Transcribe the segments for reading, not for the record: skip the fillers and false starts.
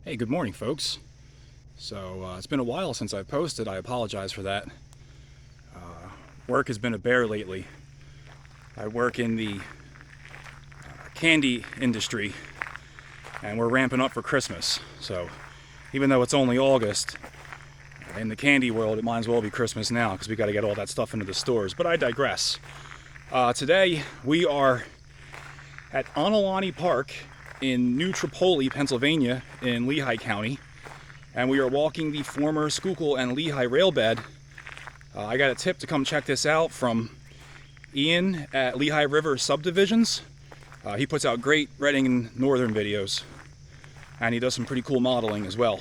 Hey, good morning, folks. So it's been a while since I've posted. I apologize for that. Work has been a bear lately. I work in the candy industry, and we're ramping up for Christmas. So even though it's only August, in the candy world, it might as well be Christmas now because we got to get all that stuff into the stores. But I digress. Today we are at Ontelaunee Park in New Tripoli, Pennsylvania, in Lehigh County, and we are walking the former Schuylkill and Lehigh railbed. I got a tip to come check this out from Ian at Lehigh River Subdivisions. He puts out great Reading and Northern videos, and he does some pretty cool modeling as well.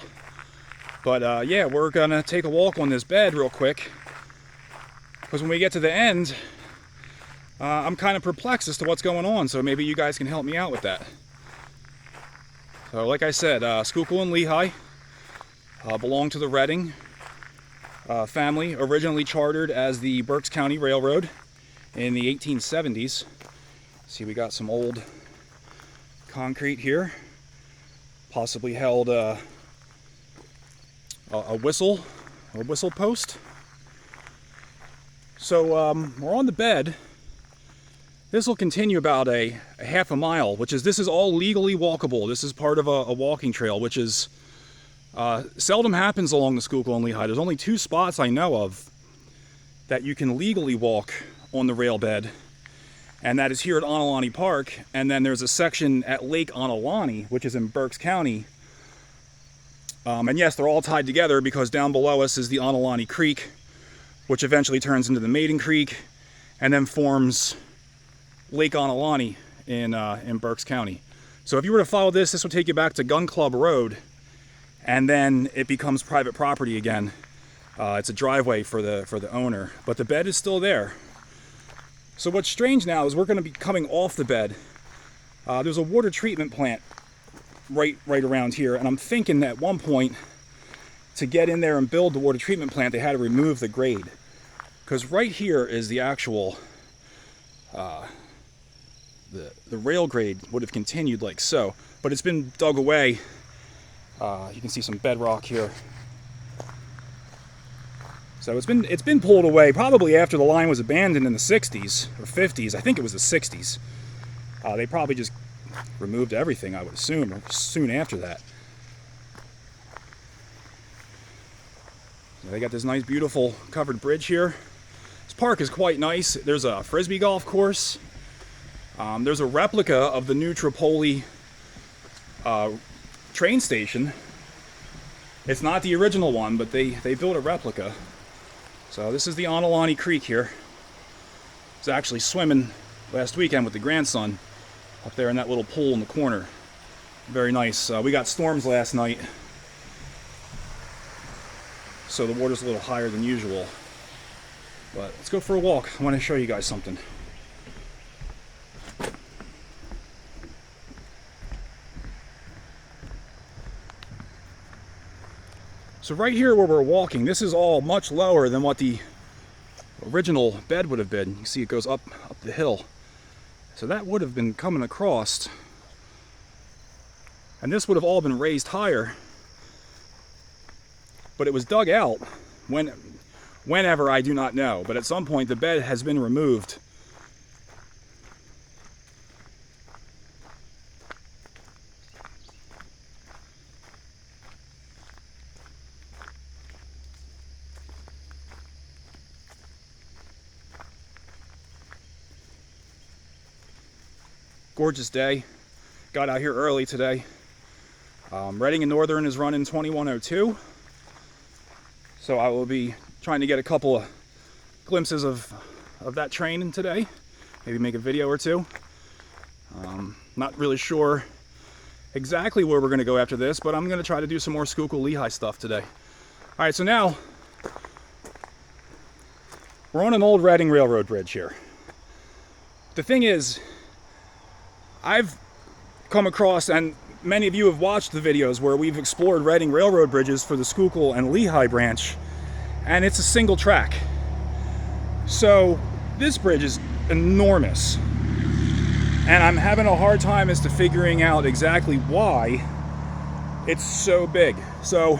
But yeah, we're gonna take a walk on this bed real quick, because when we get to the end, I'm kind of perplexed as to what's going on, so maybe you guys can help me out with that. So like I said, Schuylkill and Lehigh belong to the Reading family, originally chartered as the Berks County Railroad in the 1870s. See, we got some old concrete here, possibly held a whistle post. So we're on the bed. This will continue about a half a mile, this is all legally walkable. This is part of a walking trail, which is seldom happens along the Schuylkill and Lehigh. There's only 2 spots I know of that you can legally walk on the rail bed, and that is here at Ontelaunee Park, and then there's a section at Lake Ontelaunee, which is in Berks County. And yes, they're all tied together because down below us is the Ontelaunee Creek, which eventually turns into the Maiden Creek, and then forms Lake Ontelaunee in Berks County. So if you were to follow this will take you back to Gun Club Road, and then it becomes private property again. It's a driveway for the owner, but the bed is still there. So what's strange now is we're going to be coming off the bed. There's a water treatment plant right around here, and I'm thinking at one point to get in there and build the water treatment plant, they had to remove the grade, because right here is the actual the rail grade would have continued like so, but it's been dug away. You can see some bedrock here. So it's been pulled away probably after the line was abandoned in the 60s or 50s. I think it was the 60s. They probably just removed everything, I would assume, or soon after that. So they got this nice, beautiful covered bridge here. This park is quite nice. There's a frisbee golf course. There's a replica of the New Tripoli train station. It's not the original one, but they built a replica. So this is the Ontelaunee Creek here. I was actually swimming last weekend with the grandson up there in that little pool in the corner. Very nice. We got storms last night, so the water's a little higher than usual. But let's go for a walk. I want to show you guys something. So right here where we're walking, this is all much lower than what the original bed would have been. You see it goes up the hill. So that would have been coming across. And this would have all been raised higher. But it was dug out whenever, I do not know. But at some point the bed has been removed. Gorgeous day. Got out here early today. Reading and Northern is running 2102. So I will be trying to get a couple of glimpses of that train today. Maybe make a video or two. Not really sure exactly where we're going to go after this, but I'm going to try to do some more Schuylkill Lehigh stuff today. Alright, so now we're on an old Reading Railroad bridge here. The thing is, I've come across, and many of you have watched the videos where we've explored Reading Railroad bridges for the Schuylkill and Lehigh branch, and it's a single track. So this bridge is enormous, and I'm having a hard time as to figuring out exactly why It's so big. So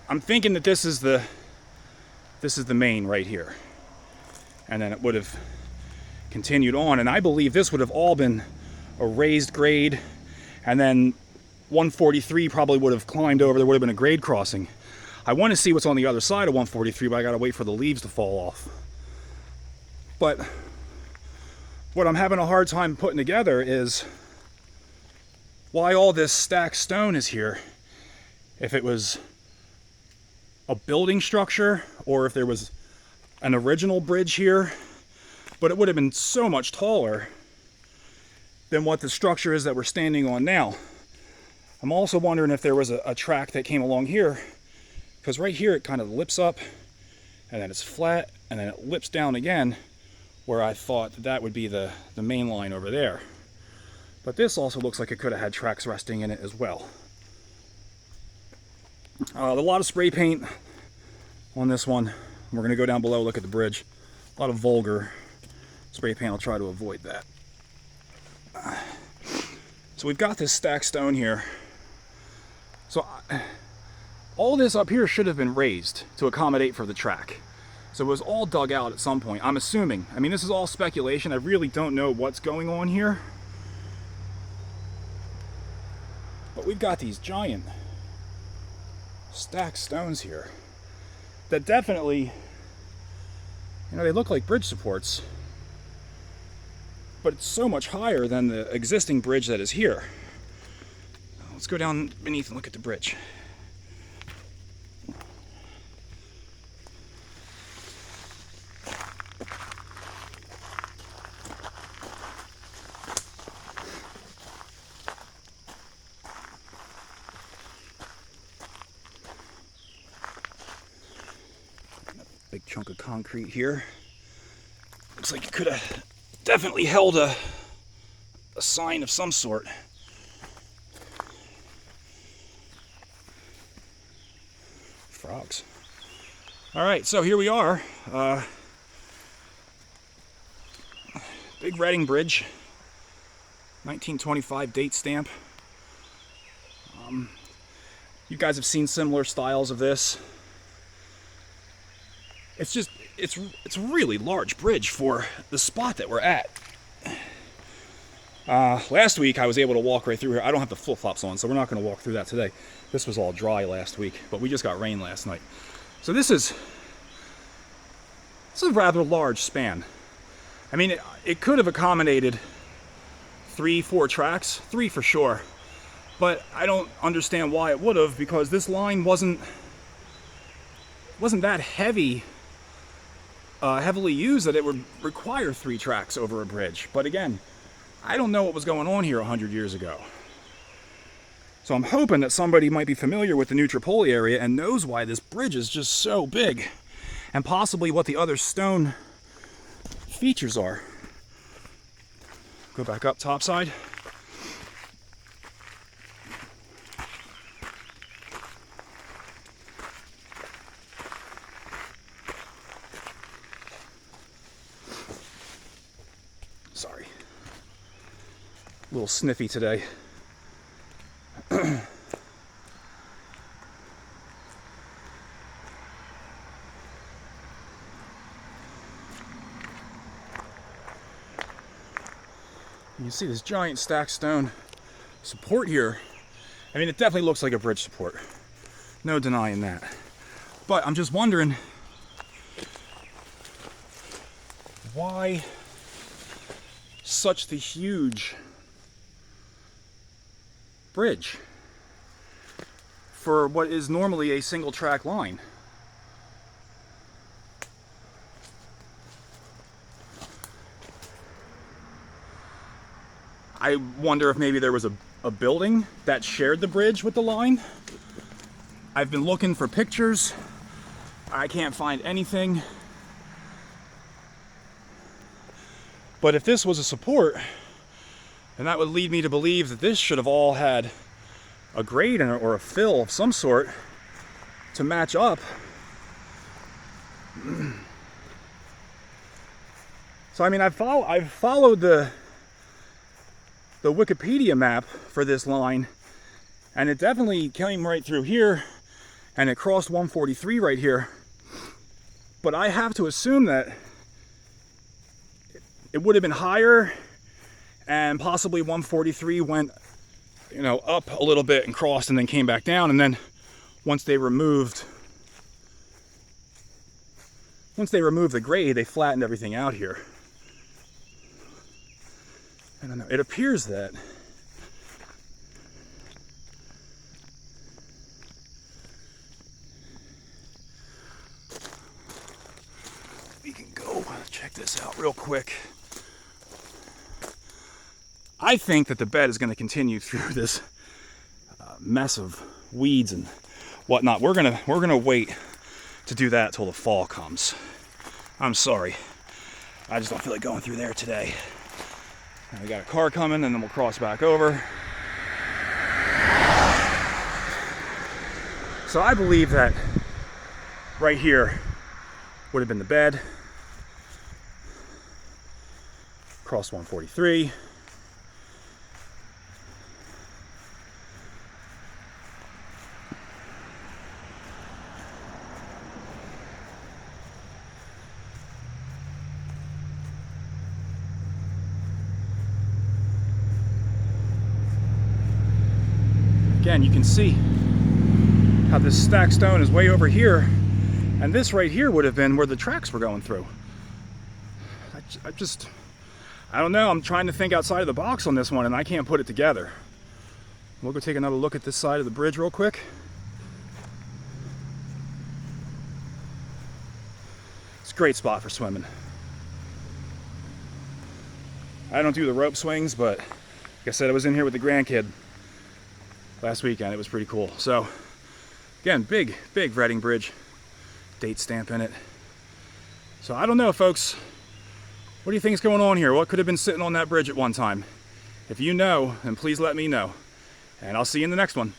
I'm thinking that this is the main right here. And then it would have continued on, and I believe this would have all been a raised grade, and then 143 probably would have climbed over. There would have been a grade crossing. I want to see what's on the other side of 143, but I gotta wait for the leaves to fall off. But what I'm having a hard time putting together is why all this stacked stone is here. If it was a building structure, or if there was an original bridge here, but it would have been so much taller than what the structure is that we're standing on now. I'm also wondering if there was a track that came along here, because right here it kind of lips up, and then it's flat, and then it lips down again, where I thought that would be the main line over there. But this also looks like it could have had tracks resting in it as well. A lot of spray paint on this one. We're going to go down below, look at the bridge. A lot of vulgar spray paint. I'll try to avoid that. So we've got this stacked stone here. So all this up here should have been raised to accommodate for the track. So it was all dug out at some point, I'm assuming. I mean, this is all speculation. I really don't know what's going on here. But we've got these giant stacked stones here that definitely, you know, they look like bridge supports, but it's so much higher than the existing bridge that is here. Let's go down beneath and look at the bridge. Big chunk of concrete here. Looks like it could have definitely held a sign of some sort. Frogs. All right, so here we are. Big Reading Bridge, 1925 date stamp. You guys have seen similar styles of this. It's a really large bridge for the spot that we're at. Last week I was able to walk right through here. I don't have the flip-flops on, so we're not going to walk through that today. This was all dry last week, but we just got rain last night. So this is a rather large span. I mean, it could have accommodated 3-4 tracks, 3 for sure, but I don't understand why it would have, because this line wasn't that heavily used that it would require 3 tracks over a bridge. But again, I don't know what was going on here 100 years ago. So I'm hoping that somebody might be familiar with the New Tripoli area and knows why this bridge is just so big, and possibly what the other stone features are. Go back up topside. Sorry. A little sniffy today. You see this giant stacked stone support here. I mean, it definitely looks like a bridge support. No denying that. But I'm just wondering why such the huge bridge for what is normally a single track line. I wonder if maybe there was a building that shared the bridge with the line. I've been looking for pictures. I can't find anything. But if this was a support, then that would lead me to believe that this should have all had a grade in it, or a fill of some sort to match up. So I mean, I've followed the the Wikipedia map for this line, and it definitely came right through here, and it crossed 143 right here. But I have to assume that it would have been higher, and possibly 143 went, you know, up a little bit and crossed and then came back down. And then once they removed the grade, they flattened everything out here. I don't know. It appears that we can go check this out real quick. I think that the bed is going to continue through this mess of weeds and whatnot. We're gonna wait to do that till the fall comes. I'm sorry, I just don't feel like going through there today. And we got a car coming, and then we'll cross back over. So I believe that right here would have been the bed. Cross 143. Again, you can see how this stacked stone is way over here, and this right here would have been where the tracks were going through. I don't know, I'm trying to think outside of the box on this one, and I can't put it together. We'll go take another look at this side of the bridge real quick. It's a great spot for swimming. I don't do the rope swings, but like I said, I was in here with the grandkid last weekend. It was pretty cool. So again, big Reading Bridge, date stamp in it. So I don't know, folks, what do you think is going on here? What could have been sitting on that bridge at one time? If you know, then please let me know, and I'll see you in the next one.